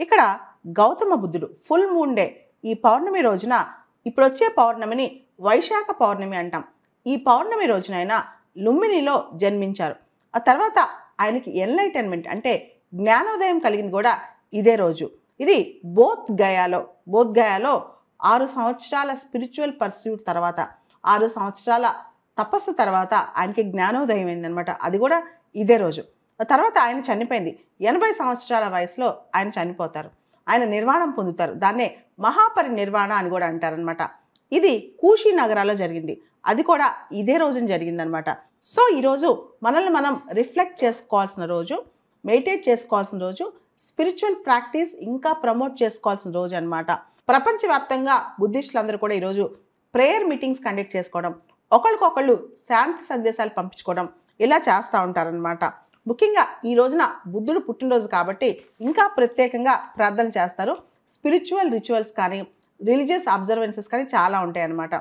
ఇక్కడ గౌతమ బుద్ధుడు full moon day ఈ పౌర్ణమి రోజున ఇప్పుడు వచ్చే పౌర్ణమిని వైశాఖ పౌర్ణమి అంటాం. ఈ పౌర్ణమి రోజున ఆయన లుంబినిలో జన్మించారు. ఆ తర్వాత ఆయనకి ఎన్లైటన్మెంట్ అంటే జ్ఞానోదయం కలిగింది కూడా ఇదే రోజు. ఇది బోధ్ గయాలో 6 సంవత్సరాల స్పిరిచువల్ పర్స్యూట్ తర్వాత 6 సంవత్సరాల తపస్సు తర్వాత ఆయనకి జ్ఞానోదయం అయిందనమాట. అది కూడా ఇదే రోజు. తర్వాత ఆయన చనిపోయింది. 80 సంవత్సరాల వయసులో ఆయన చనిపోతారు. ఆయన నిర్వాణం పొందుతారు. దాన్నే మహాపరినిర్వాణ అని కూడా అంటారనమాట. ఇది కూషి నగరాల్లో జరిగింది. అది కూడా ఇదే రోజున జరిగిందనమాట. సో ఈరోజు మనల్ని మనం రిఫ్లెక్ట్ చేసుకోవాల్సిన రోజు, మెడిటేట్ చేసుకోవాల్సిన రోజు, స్పిరిచువల్ ప్రాక్టీస్ ఇంకా ప్రమోట్ చేసుకోవాల్సిన రోజు అనమాట. ప్రపంచవ్యాప్తంగా బుద్ధిస్టులందరూ కూడా ఈరోజు ప్రేయర్ మీటింగ్స్ కండక్ట్ చేసుకోవడం, ఒకరికొకళ్ళు శాంతి సందేశాలు పంపించుకోవడం ఇలా చేస్తూ ఉంటారనమాట. ముఖ్యంగా ఈ రోజున బుద్ధుడు పుట్టినరోజు కాబట్టి ఇంకా ప్రత్యేకంగా ప్రార్థన చేస్తారు. స్పిరిచువల్ రిచువల్స్ కానీ రిలీజియస్ అబ్జర్వెన్సెస్ కానీ చాలా ఉంటాయి అన్నమాట.